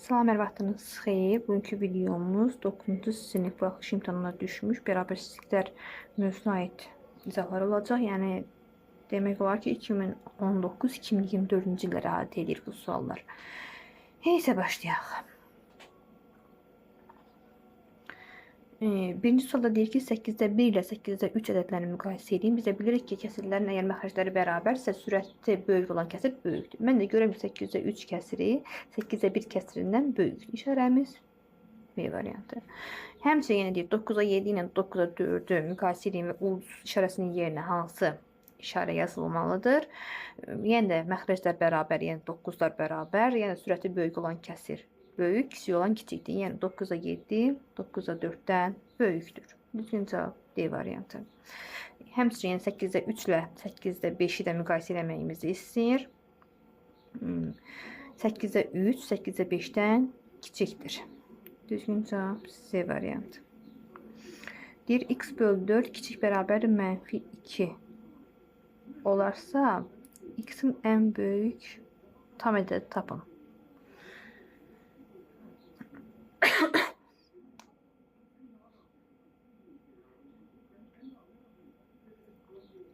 Salam, hər vaxtınız xeyir. Bugünkü videomuz 9-cu sinif baxış imtahanına düşmüş bərabərsizliklər mövzusuna aid izahlar olacaq. Yəni demək olar ki, 2019-2024-cü illərə aid edir bu suallar. Neysə başlayaq. Birinci sualda deyir ki, 8-də 1 ilə 8-də 3 ədədlərini müqayisə edin. Biz də bilirik ki, kəsirlərin əgər məxrəcləri bərabərsə, sürəti böyük olan kəsir böyükdür. Mən də görürəm ki, 8-də 3 kəsiri 8-də 1 kəsirindən böyükdür. İşarəmiz B variantı. Həmçinin yenə deyir, 9-a 7 ilə 9-a 4-ü müqayisə edin və ulduz işarəsinin yerinə hansı işarə yazılmalıdır. Yenə də məxrəclər bərabər, yəni 9-lar bərabər, yəni sürəti böyük olan kəsir böyük, kiçik olan kiçikdir. Yəni 9-a 7, 9-a 4-dən böyükdür. Düzgün cavab D variantı. Həmçinin 8-də 3 ilə 8-də 5-i də müqayisə eləməyimizi istəyir. 8-də 3, 8-də 5-dən kiçikdir. Düzgün cavab C variantı. Deyir, x bölü 4 kiçik bərabər mənfi 2 olarsa, x-in ən böyük tam ədədi tapın.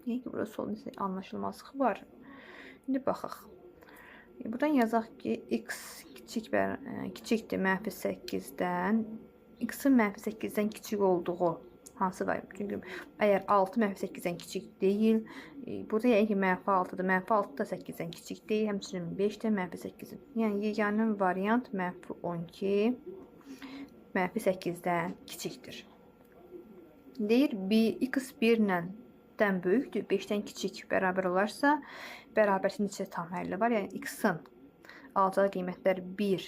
Niyə ki, burası sol anlaşılmazlıq var. İndi baxaq. Buradan yazaq ki, x kiçikdir mənfi 8-dən. X-in mənfi 8-dən kiçik olduğu hansı var? Çünki əgər 6 mənfi 8-dən kiçik deyil, burada yəni ki, mənfi 6-dır. Mənfi 6 da 8-dən kiçik deyil. Həmçinin 5 də mənfi 8-dən. Yəni, yeganə variant mənfi 12 mənfi 8-dən kiçikdir. Deyir, x 1 ilə dən böyükdür, 5-dən kiçik bərabər olarsa, bərabərsinin içində tam həlli var. Yəni, x-in alacağı qiymətlər 1,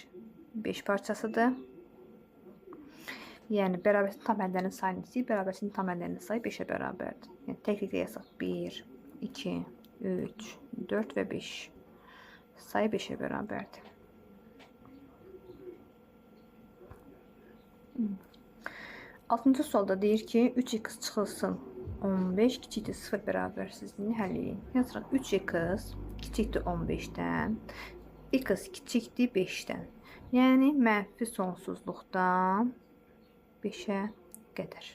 5 parçasıdır. Yəni, bərabərsinin tam həllərinin sayını istəyir, bərabərsinin tam həllərinin sayı 5-ə bərabərdir. Yəni, təkliklə yazaq 1, 2, 3, 4 və 5 sayı 5-ə bərabərdir. Altıncı sualda deyir ki, 3x çıxılsın 15 kiçikdir 0 bərabərsizliyini həll edin. Yazırıq 3x kiçikdir 15-dən, x kiçikdir 5-dən. Yəni, mənfi sonsuzluqdan 5-ə qədər.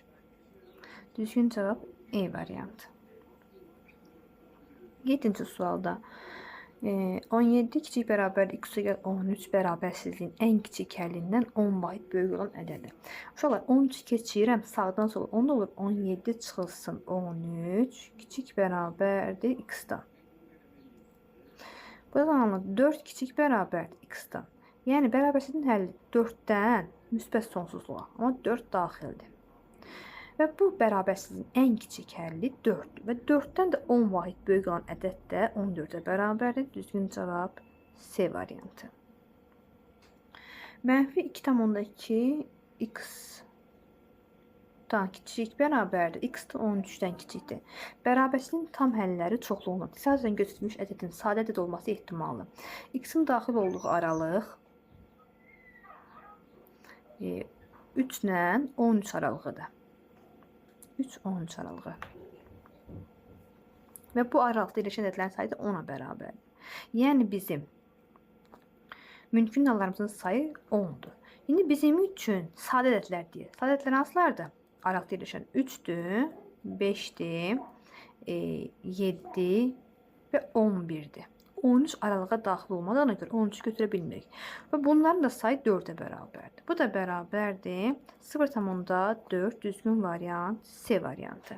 Düzgün cavab E variantı. 7-ci sualda 17 kiçik bərabər x-ə 13 bərabərsizliyin ən kiçik həllindən 10 vahid böyük olan ədədir. Uşaqlar, 13 keçirəm, sağdan sola. Onda olur 17 çıxılsın 13 kiçik bərabərdir x-dan. Bu zaman 4 kiçik bərabərdir x-dan. Yəni, bərabərsizliyin həlli 4-dən müsbət sonsuzluğa, amma 4 daxildir. Və bu bərabərsizliyin ən kiçik həlli 4-dür. Və 4-dən də 10 vahid böyük olan ədəd də 14-ə bərabərdir. Düzgün cavab C variantı. Mənfi 2,2 x-dan kiçik bərabərdir. X da 13-dən kiçikdir. Bərabərsizliyin tam həlləri çoxluğuna, sadəcə götürülmüş ədədin sadə ədəd olması ehtimalı. X-in daxil olduğu aralıq 3 ilə 13 aralığıdır. 3-13 aralığı. Və bu aralıqda birləşən ədədlərin sayı da 10-a bərabərdir. Yəni, bizim mümkün hallarımızın sayı 10-dur. İndi bizim üçün sadə ədədlər deyir. Sadə ədədlər hansılardır? Aralıqda birləşən 3-dür, 5-dir, 7 və 11-dir. 13 aralığa daxil olmadığına görə 13 götürə bilmirik. Və bunların da sayı 4-ə bərabərdir. Bu da bərabərdir 0,4 düzgün variant C variantı.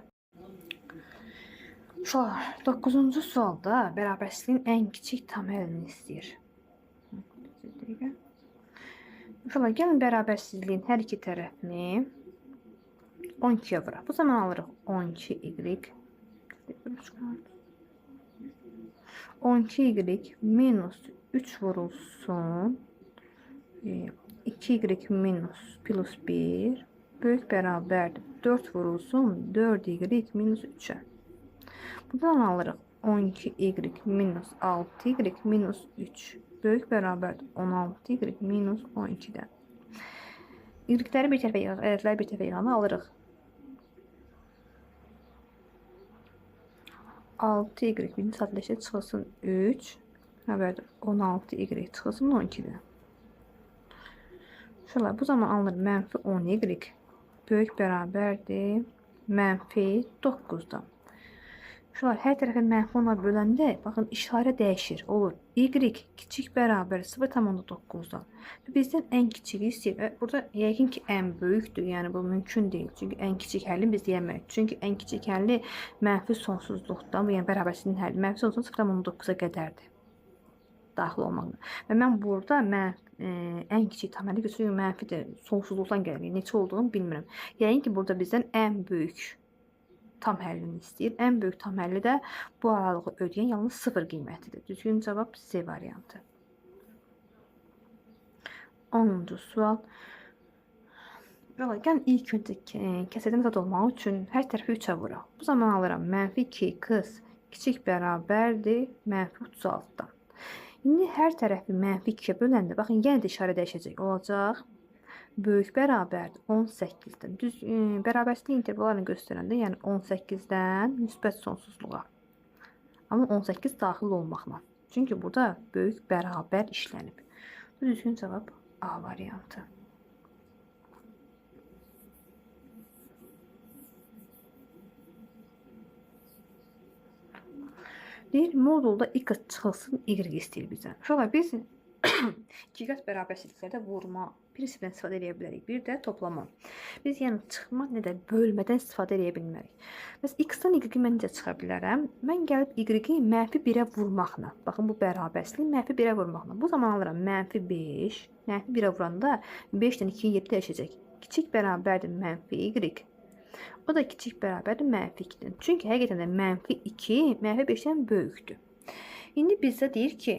Uşaqlar, 9-cu sualda bərabərsizliyin ən kiçik tam həllini istəyir. Uşaqlar, gəlin bərabərsizliyin hər iki tərəfini 12-yə vuraq. Bu zaman alırıq 12y 12y minus 3 vurulsun 2y minus plus 1 böyük bərabərdir 4 vurulsun 4y minus 3'ə. Buradan alırıq 12y minus 6y minus 3 böyük bərabərdir 16y minus 12'dən. Y-ləri bir tərəfə yığaq, ədədləri bir tərəfə yığanı alırıq. 6y birinci sadələşə çıxılsın 3. Həbərdir 16y çıxılsın 12-dən. Şöyle bu zaman alınır mənfi 10y böyük bərabərdir mənfi 9'dan. Şunlar hər tərəfə mənfi 10'a böləndə baxın işarə dəyişir. Olur. Y kiçik bərabər 0,9'dan. Bizdən ən kiçiyi istəyir. Burada yəqin ki ən böyükdür. Yəni bu mümkün deyil. Çünki ən kiçik həlli biz deyəmərik. Çünki ən kiçik həlli mənfi sonsuzluqdan, yəni bərabərsizliyin həlli mənfi sonsuzluqdan 0,9'a qədərdir. Daxil olmaqla. Və mən burada ən kiçik tam həlli götürürüm. Mənfi də sonsuzluqdan gəlir. Neçə olduğunu bilmirəm. Yəni ki burada bizdən ən böyük tam həllini istəyir. Ən böyük tam həlli də bu aralığı ödəyən yalnız 0 qiymətidir. Düzgün cavab C variantı. 10-cu sual. Gəlin ilk öncə kəsədən zad olmaq üçün hər tərəfi 3'ə vuraq. Bu zaman alıram mənfi 2 qız kiçik bərabərdir mənfi 36'dan. İndi hər tərəfi mənfi 2'yə böləndə baxın yenə də işarə dəyişəcək olacaq. Böyük bərabərdir 18'dən. Düz bərabərsizlik intervallarını göstərəndə, yəni 18'dən müsbət sonsuzluğa. Amma 18 daxil olmaqla. Çünki burada böyük bərabər işlənib. Bu düzgün cavab A variantı. Deyir, modulda x çıxılsın y istəyir bizdən. Şöyle biz ikiqat bərabərsizliklərdə vurma prinsipindən istifadə edə bilərik. Bir də toplama. Biz yəni çıxma, nə də bölmədən istifadə edə bilmərik. Bəs x-dan y-i mən necə çıxa bilərəm? Mən gəlib y-i mənfi 1'ə vurmaqla. Baxın bu bərabərsizlik mənfi 1'ə vurmaqla. Bu zaman alıram mənfi 5. Mənfi 1'ə vuranda 5-dən 2'yi 7 dəyişəcək. Kiçik bərabərdir mənfi y. O da kiçik bərabərdir mənfi 2'dən. Çünki həqiqətən də mənfi 2 mənfi 5'dən böyükdür. İndi bizdə deyir ki,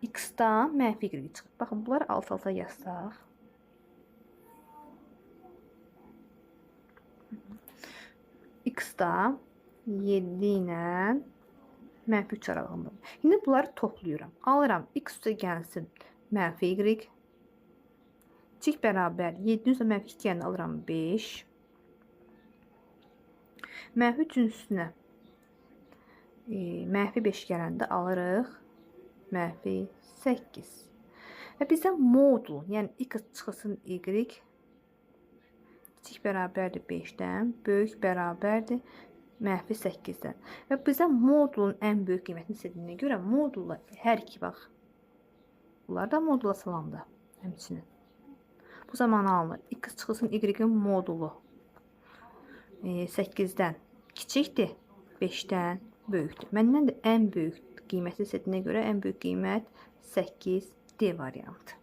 x-dan mənfi y çıxır. Baxın, bunları alt-alta yazsaq. X-da 7 ilə mənfi 3 aralığında. İndi bunları toplayıram. Alıram x üstə gəlsin mənfi y. Kiçik bərabər 7 üstə mənfi 2 yəni alıram 5. Mənfi 3'ün üstünə mənfi 5 gələndə alırıq mənfi 8. Və bizdən modul, yəni x çıxılsın y kiçik bərabərdir 5'dən, böyük bərabərdir mənfi 8'dən. Və bizdən modulun ən böyük qiymətini istədiyinə görə modulla hər iki bax. Bunlar da modula salamda həmçinin. Bu zaman alınır x çıxılsın y-in modulu 8'dən kiçikdir, 5'dən böyükdür. Məndən də ən böyük qiyməti istədiyinə görə ən böyük qiymət 8 D variantı.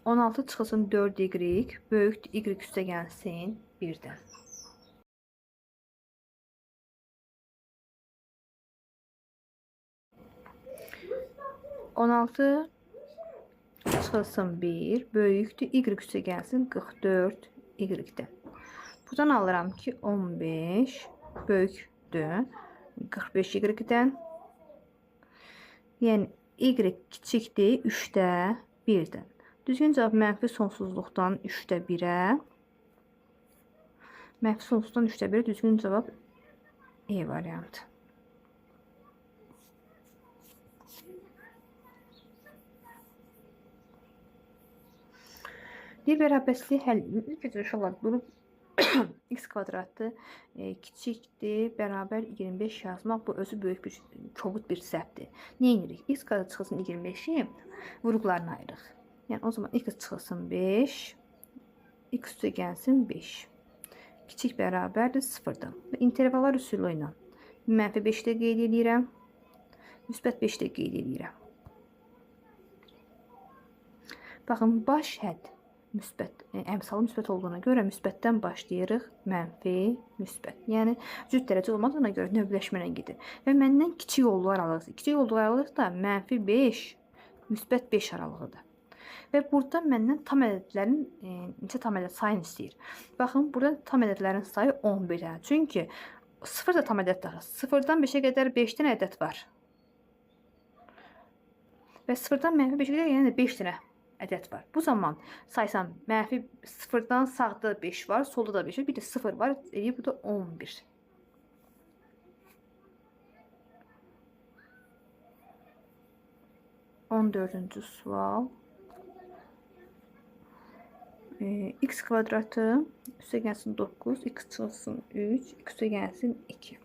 On 16 çıxılsın 4y böyükdür y üstə gəlsin 1'dən. On 16 çıxılsın 1 böyükdür y üstə gəlsin 44 y-dən. Buradan alıram ki 15 böyükdür 45 y-dən. Yəni y kiçikdir 3'də 1'dən. Düzgün cavab mənfi sonsuzluqdan 3'də 1'ə. Mənfi sonsuzluqdan 3'də 1'ə düzgün cavab E variantı. Bir bərabərsizlik həll inşallah bunu x kvadratı kiçikdir, bərabər 25 yazmaq bu özü böyük bir kobud bir səhvdir. Nə edirik? X kvadrat çıxılsın 25'i vurğularına ayırıq. Yəni o zaman x çıxılsın 5, x üstə gəlsin 5. Kiçik bərabərdir 0'dan. Və intervallar üsulu ilə mənfi 5'də qeyd edirəm, müsbət 5'də qeyd edirəm. Baxın, baş hədd müsbət, əmsalı müsbət olduğuna görə müsbətdən başlayırıq, mənfi, müsbət. Yəni cüt dərəcə olmadığına görə növləşmə gedir. Və məndən kiçik olduğu aralığı, kiçik olduğu aralıq da mənfi 5, müsbət 5 aralığıdır. Və burada məndən tam ədədlərin neçə tam ədəd sayını istəyir. Baxın, burada tam ədədlərin sayı 11-dir. Çünki 0 da tam ədəddir. 0-dan 5'ə qədər 5 dənə ədəd var. Və 0-dan mənfi 5'ə qədər yəni 5 dənə ədəd var. Bu zaman saysam mənfi 0'dan sağda 5 var, solda da 5 var, bir də 0 var. Bu da 11. 14-cü sual. X kvadratı üstə gəlsin 9, x çıxılsın 3, x üstə gəlsin 2.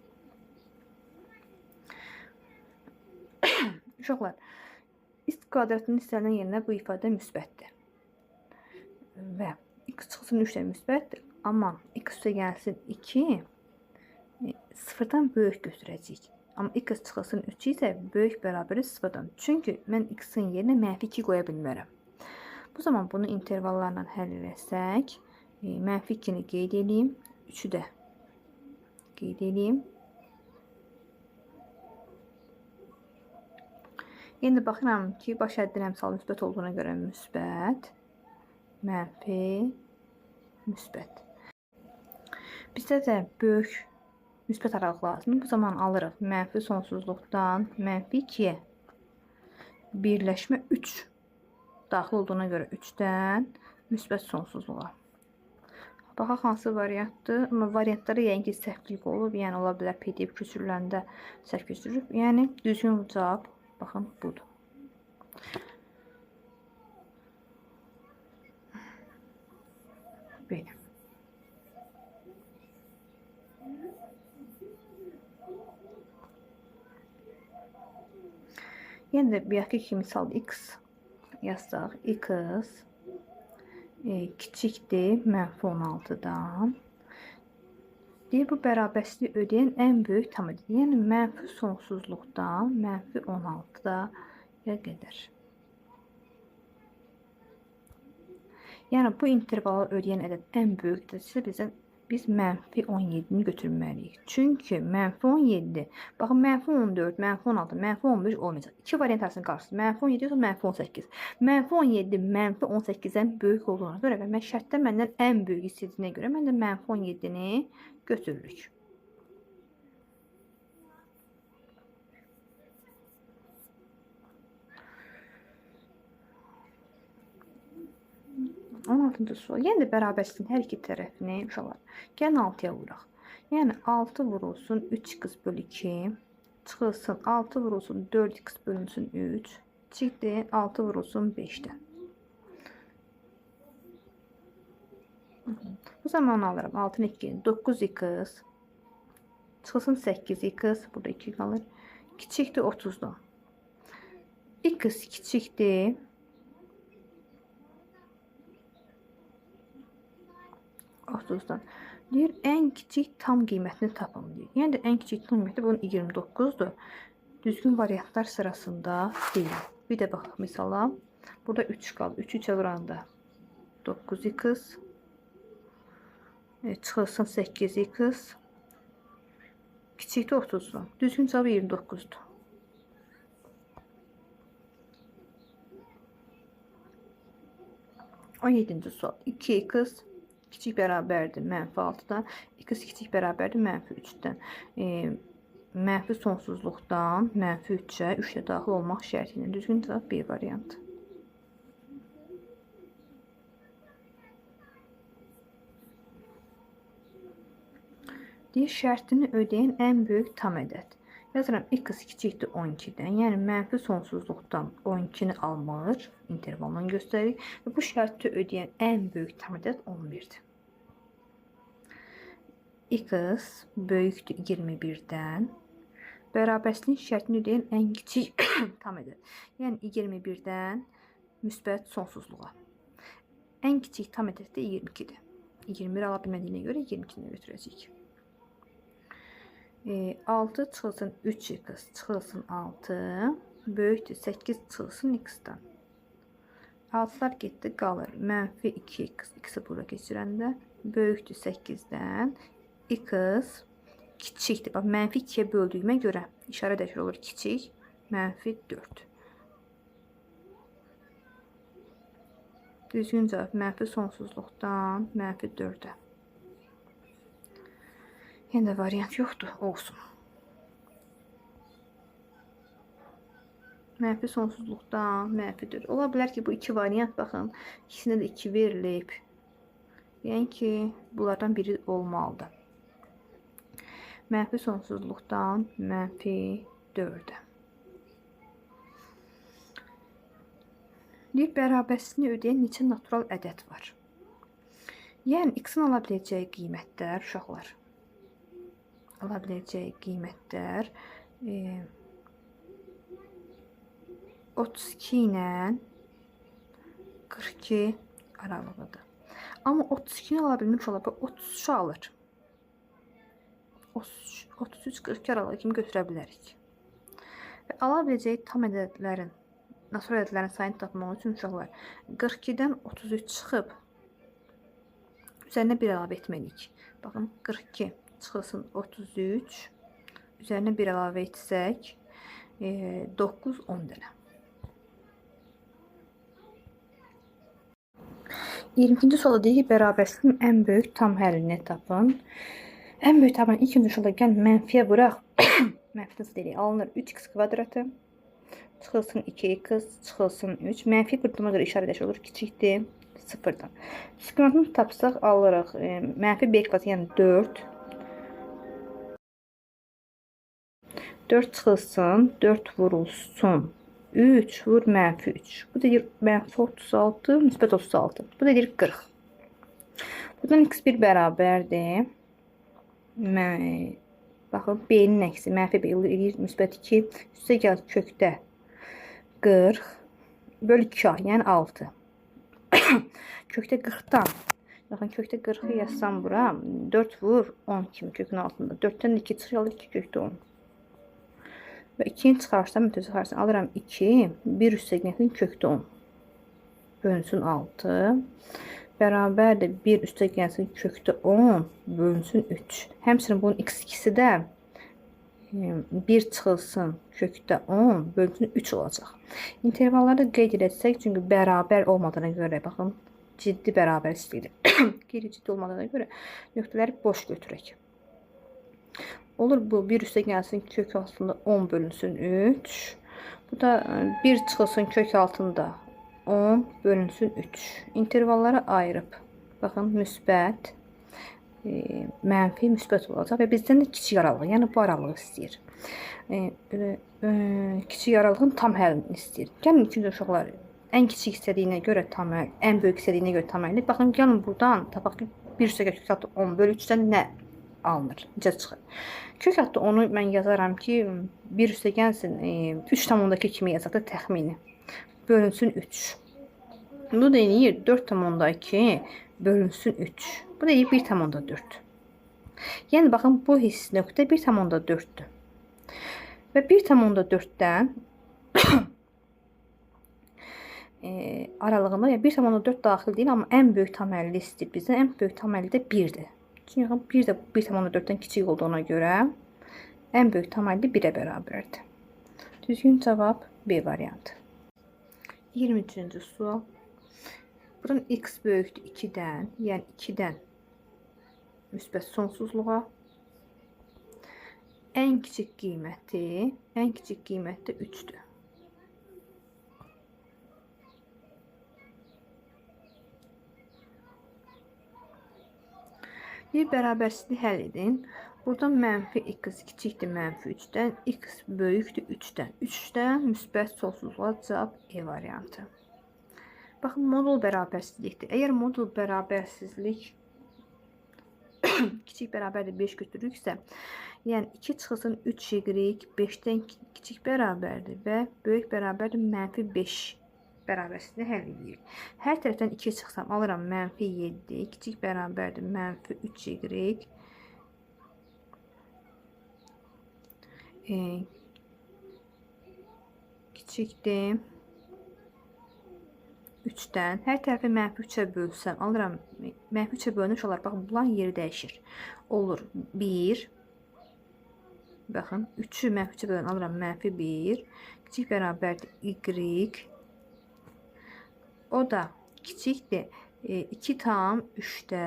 Uşaqlar, x kvadratının istənilən yerinə bu ifadə müsbətdir. Və x çıxılsın 3 də müsbətdir. Amma x üstə gəlsin 2 sıfırdan böyük götürəcəyik. Amma x çıxılsın 3 isə böyük bərabəri sıfırdan. Çünki mən x-in yerinə mənfi 2 qoya bilmərəm. Bu zaman bunu intervallarla həll etsək, mənfi 2-ni qeyd edeyim, 3-ü də qeyd edeyim. Yenə baxıram ki, baş həddilə əmsal müsbət olduğuna görə müsbət, mənfi, müsbət. Bizdə də böyük müsbət aralıq lazımdır. Bu zaman alırıq mənfi sonsuzluqdan mənfi 2-yə birləşmə 3 daxil olduğuna görə 3-dən müsbət sonsuzluğa. Baxaq hansı variantdır. Amma variantlara yəqin ki səhvlik olub. Yəni ola bilər PDF köçürüləndə səhv köçürülüb. Yəni düzgün cavab baxın budur. Belə. Yenə də biyatik misal x yazsaq, x kiçikdir mənfi 16-dan. Deyir, bu bərabərsizliyi ödəyən ən böyük tam ədəd. Yəni mənfi sonsuzluqdan mənfi 16-ya qədər. Yəni bu intervalı ödəyən ədəd ən böyük ədədsə biz mənfi 17-ni götürməliyik. Çünki mənfi 17, baxın mənfi 14, mənfi 16, mənfi 15 olmayacaq. İki variant arasında qarşısında mənfi 17 yoxsa mənfi 18. Mənfi 17 mənfi 18-dən böyük olduğuna görə və mən şərtdə məndən ən böyük istədiyinə görə mən də mənfi 17-ni götürürük. On 16-cı sual. Yəni də bərabərsizliyin hər iki tərəfini uşaqlar. Gəlin 6-ya vuraq. Yəni 6 vurulsun 3x bölü 2. Çıxılsın 6 vurulsun 4x bölünsün 3. Çıxdı 6 vurulsun 5-dən. Bu zaman onu alırım. 6-nı 2 9x. Çıxılsın 8x. Burada 2 qalır. Kiçikdir 30-dan. X kiçikdir 30-dan. Deyir, ən kiçik tam qiymətini tapın deyir. Yəni də ən kiçik tam qiyməti bunun 29-dur. Düzgün variantlar sırasında deyil. Bir də baxaq misala. Burada 3 qalır. 3 3-ə vuranda 9x. Çıxılsın 8x. Kiçikdir 30-dan. Düzgün cavabı 29-dur. On 7-ci sual. 2x kiçik bərabərdir mənfi 6-dan. X kiçik bərabərdir mənfi 3-dən. Mənfi sonsuzluqdan mənfi 3-ə 3-də daxil olmaq şərti ilə. Düzgün cavab B variantı. Deyir, şərtini ödəyən ən böyük tam ədəd. Yazıram, x kiçikdir 12-dən. Yəni mənfi sonsuzluqdan 12-ni almır. İntervaldan göstərir. Və bu şərti ödəyən ən böyük tam ədəd 11-dir. X böyükdür 21-dən. Bərabərsizliyin şərtini ödəyən ən kiçik tam ədəd. Yəni 21-dən müsbət sonsuzluğa. Ən kiçik tam ədəd də 22-dir. 21 ala bilmədiyinə görə 22-ni götürəcəyik. 6 çıxılsın 3x çıxılsın 6 böyükdür 8 çıxılsın x-dən. 6'lar getdi qalır. Mənfi 2x. X-i bura keçirəndə böyükdür 8-dən. X kiçikdir. Bax, mənfi 2-yə böldüyümə görə işarə dəyişir olur. Kiçik. Mənfi 4. Düzgün cavab mənfi sonsuzluqdan mənfi 4-ə. Yenə də variant yoxdur. Olsun. Mənfi sonsuzluqdan mənfi 4. Ola bilər ki, bu iki variant, baxın, ikisində də 2 verilib. Yəni ki, bunlardan biri olmalıdır. Mənfi sonsuzluqdan mənfi 4-ə. Deyir, bərabərsizliyi ödəyən neçə natural ədəd var? Yəni, x-in ala biləcəyi qiymətlər, uşaqlar, ala biləcəyi qiymətlər 32 ilə 42 aralığıdır. Amma 32-ni ala bilmiş ola, 33 alır. 33-42 aralığı kimi götürə bilərik. Və ala biləcəyi tam ədədlərin, natural ədədlərin sayını tapmaq üçün uşaqlar 42-dən 33 çıxıb üzərinə 1 əlavə etməliyik. Baxın, 42 çıxılsın 33, üzərinə 1 əlavə etsək 9-10 dənə. 20-ci sualda deyir ki, bərabərsizliyin ən böyük tam həllini tapın. Ən böyük tam ilk öncə sualda gəl mənfiyə vuraq. Mənfi nasıl deyirik? Alınır 3x kvadratı, çıxılsın 2x, çıxılsın 3. Mənfi qurtulma görə işarələş olur, kiçikdir 0-dan. Diskriminantını tapsaq alırıq mənfi b kvadratı, yəni 4. 4 çıxılsın, 4 vurulsun 3 vur mənfi 3. Bu deyir mənfi 36, müsbət 36. Bu deyir 40. Buradan x1 bərabərdir. Baxın, b-nin əksi mənfi b eləyir müsbət 2. Üstə gəl kökdə 40 bölü 2a, yəni 6. Kökdə 40-dan. Baxın, kökdə 40-ı yazsam bura 4 vur 10 kimi kökün altında. 4-dən 2 çıxır, 2 kökdə 10. Və 2-ni çıxarsam, mütəvəzi çıxarsam, alıram 2, 1 üstəgətin kökdə 10. Bölünsün 6. Bərabərdir 1 üstəgətin kökdə 10 bölünsün 3. Həmçinin bunun x2-si də 1 çıxılsın kökdə 10 bölünsün 3 olacaq. İntervalları qeyd edəcək, çünki bərabər olmadığına görə, baxın, ciddi bərabərsizlikdir. Qeyri-ciddi olmadığına görə nöqtələri boş götürək. Olur bu 1 üstə gəlsin kök altında 10 bölünsün 3. Bu da 1 çıxılsın kök altında 10 bölünsün 3. İntervalları ayırıb. Baxın, müsbət, mənfi, müsbət olacaq və bizdən də kiçik aralığı, yəni bu aralığı istəyir. Kiçik aralığın tam həllini istəyir. Gəlin ikinci uşaqlar, ən kiçik istədiyinə görə tam həll, ən böyük istədiyinə görə tam həlli. Baxın, gəlin buradan tapaq ki, 1 üstə kök altı 10 bölü 3-dən nə alınır? Necə çıxır? Kök altı 10-u mən yazaram ki, 1 üstə gəlsin 3,2 kimi yazaq da təxmini. Bölünsün 3. Bu deyir 4,2 bölünsün 3. Bu deyir 1,4. Yəni, baxın, bu hiss nöqtə 1,4-dür. Və 1,4-dən aralığında 1,4 daxil deyil, amma ən böyük tam həlli istəyir bizdən. Ən böyük tam həlli də 1-dir. Çünki 1 də 1,4-dən kiçik olduğuna görə ən böyük tam həlli 1-ə bərabərdir. Düzgün cavab B variantı. 23-cü sual. Buradan x böyükdür 2-dən, yəni 2-dən müsbət sonsuzluğa. Ən kiçik qiyməti 3-dür. Bir bərabərsizliyi həll edin. Buradan mənfi x kiçikdir mənfi 3-dən, x böyükdür 3-dən. 3-dən müsbət sonsuzluğa cavab E variantı. Baxın, modul bərabərsizlikdir. Əgər modul bərabərsizlik kiçik bərabərdir 5 götürürüksə, yəni 2 çıxılsın 3y 5-dən kiçik bərabərdir və böyük bərabərdir mənfi 5 bərabərsizliyi həll edir. Hər tərəfdən 2 çıxsam, alıram mənfi 7, kiçik bərabərdir mənfi 3y, kiçikdir 3-dən. Hər tərəfi mənfi 3-ə bölsəm, alıram mənfi 3-ə bölünmüş olar. Baxın, bunların yeri dəyişir. Olur 1. Baxın, 3-ü mənfi 3-ə bölən alıram mənfi 1. Kiçik bərabərdir y. O da kiçikdir 2 tam 3-də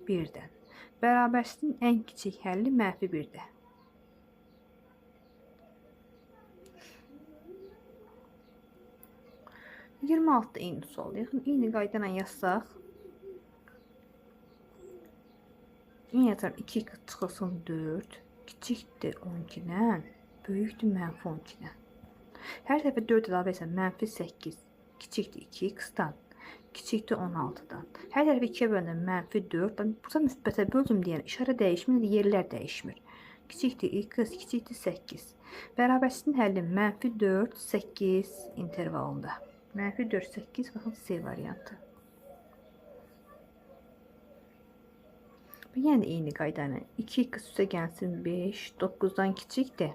1-dən. Bərabərsizliyin ən kiçik həlli mənfi 1-də. Yirmi 26-da eyni sual. Eyni qaydayla yazsaq. Yine yazarım 2 çıxılsın 4. Kiçikdir 12-dən. Böyükdür mənfi 12-dən. Hər dəfə 4 əlavə etsəm mənfi 8. kiçikdir 2x-dan, kiçikdir 16-dan. Hər tərəfi 2-yə bölündə -4. Burada müsbətə böldüm deyən işarə dəyişmir, yerlər dəyişmir. Kiçikdir x, kiçikdir 8. Bərabərsizliyin həlli -4, 8 intervalında. -4, 8, baxın C variantı. Yəni eyni qayda ilə 2x üstə gəlsin 5, 9-dan kiçikdir,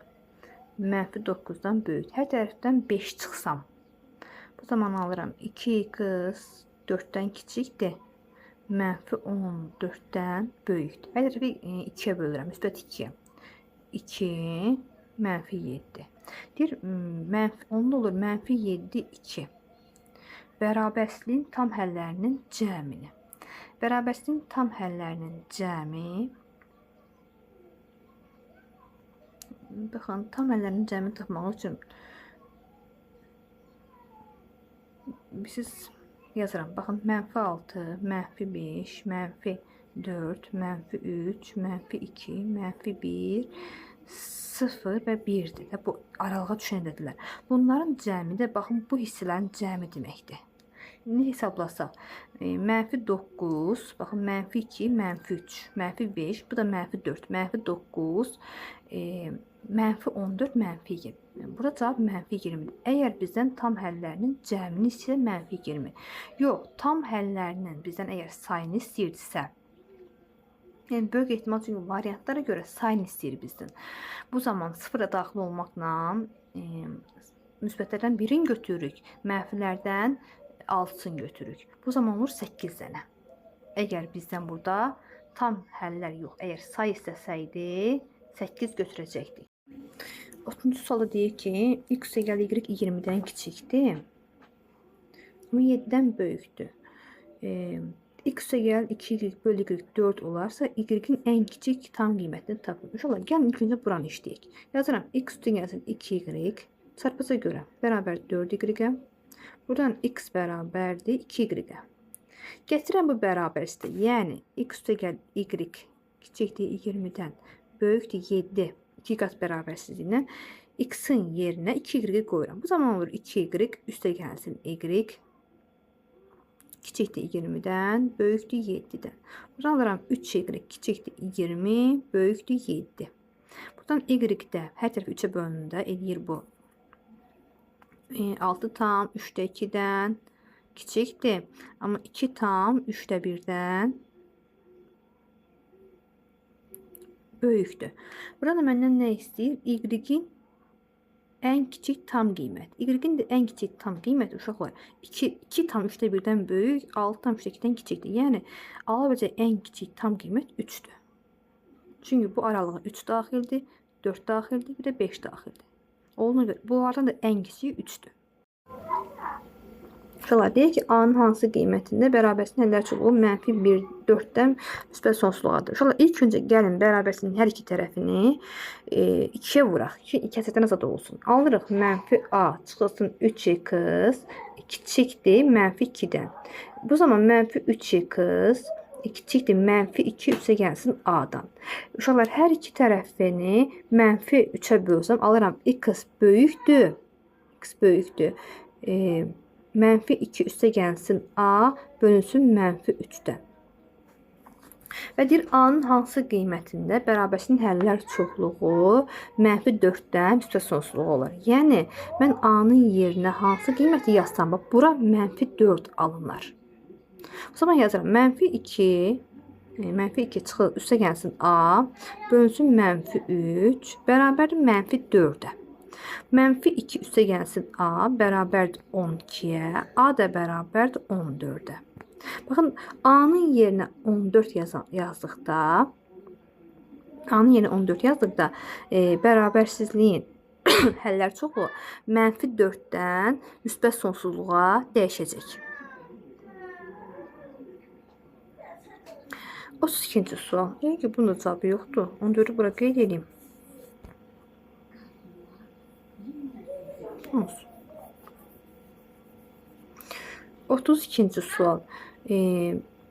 -9-dan böyük. Hər tərəfdən 5 çıxsam, bu zaman alıram 2x 4-dən kiçikdir, -14-dən böyükdür. Hər tərəfi 2-yə bölürəm, müsbət 2-yə. 2, -7. Deyir, onda olur -7, 2. Bərabərsizliyin tam həllərinin cəmini. Bərabərsizliyin tam həllərinin cəmi, baxın, tam həllərinin cəmini tapmaq üçün siz yazıram. Baxın, -6, -5, -4, -3, -2, -1, 0 və 1-dir. Bu aralığa düşəndədirlər. Bunların cəmi də, baxın, bu hissələrin cəmi deməkdir. İndi hesablasaq, -9, baxın, -2, -3, -5, bu da -4, -9, -14, -20. Burada cavab -20'dir. Əgər bizdən tam həllərinin cəmini istəyir, -20. Yox, tam həllərinin bizdən əgər sayını istəyirsə, yəni böyük ehtimal, çünki variantlara görə sayını istəyir bizdən. Bu zaman 0-a daxil olmaqla müsbətlərdən birini götürürük, mənfilərdən 6'sını götürürük. Bu zaman olur 8 dənə. Əgər bizdən burada tam həllər yox, əgər say istəsəydi 8 götürəcəkdik. 30-cu sualı deyir ki, x egal y 20-dən kiçikdir, amma 7-dən böyükdür. X egal 2y bölü y 4 olarsa, y-in ən kiçik tam qiymətini tapın. İnşallah, gəlin ilk öncə buranı işləyək. Yazıram, x üstü gəlsin 2y, çarpıca görə bərabər 4y. Buradan x bərabərdir 2y. Gətirəm bu bərabərsizdir. Yəni, x üstə gəl y kiçikdir 20-dən, böyükdür 7, 2 qat bərabərsizliyindən x-in yerinə 2y qoyuram. Bu zaman olur 2y üstə gəlsin y kiçikdir 20-dən, böyükdür 7-dən. Buradan alıram 3y kiçikdir 20, böyükdür 7. Buradan y-də hər tərəf 3-ə bölünündə eləyir bu. 6 tam 3'də 2'dən kiçikdir. Amma 2 tam 3'də 1'dən böyükdür. Burada məndən nə istəyir? Y-in ən kiçik tam qiymət. Y-in də ən kiçik tam qiyməti uşaqlar 2 tam 3'də 1'dən böyük, 6 tam 3'də 2'dən kiçikdir. Yəni ala biləcək ən kiçik tam qiymət 3'dür. Çünki bu aralığa 3 daxildir, 4 daxildir, bir də 5 daxildir. Ona görə bunlardan da ən kiçiyi 3'dür. Şöyle deyək ki, A-nın hansı qiymətində bərabərsizliyin həllər çubuğu -1, 4-dən müsbət sonsuzluğadır. Şöyle ilk öncə gəlin bərabərsizliyin hər iki tərəfini 2'yə vuraq ki, 2 əsərdən azad olsun. Alırıq -A çıxılsın 3x kiçikdir -2'dən. Bu zaman -3x kiçikdir -2 3'ə gəlsin A-dan. Uşaqlar, hər iki tərəfini -3'ə bölsəm alıram x böyükdür. X böyükdür. -2 üstə gəlsin A bölünsün -3'dən. Və deyir A-nın hansı qiymətində bərabərsizliyin həllər çoxluğu -4-dən müsbət sonsuzluğu olur. Yəni mən A-nın yerinə hansı qiyməti yazsam, bax bura -4 alınır. O zaman yazıram -2 çıxır üstə gəlsin A bölünsün -3 bərabərdir -4'ə. -2 üstə gəlsin A bərabərdir 12'yə, A da bərabərdir 14'ə. Baxın, A-nın yerinə 14 yazdıqda, bərabərsizliyin həllər çoxluğu -4'dən müsbət sonsuzluğa dəyişəcək. 32-ci sual. Yəni ki, bunun da cavabı yoxdur. 14'ü bura qeyd edeyim. 32-ci sual.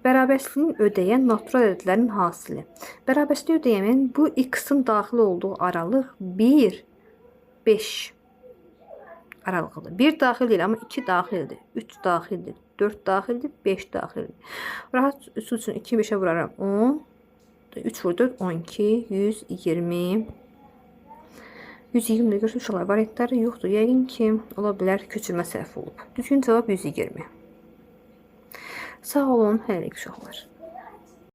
Bərabərsizliyin ödəyən natural ədədlərin hasili. Bərabərsizliyi ödəyənin bu x-in daxil olduğu aralıq 1, 5. aralıqlıdır. 1 daxil deyil, amma 2 daxildir. 3 daxildir. 4 daxildir. 5 daxildir. Rahat üsul üçün 2 5-ə vuraram. 10. 3 vur 4 12 120. 120 görürsünüz uşaqlar. Variantları yoxdur. Yəqin ki, ola bilər köçürmə səhv olub. Düzgün cavab 120. Sağ olun, hələlik uşaqlar.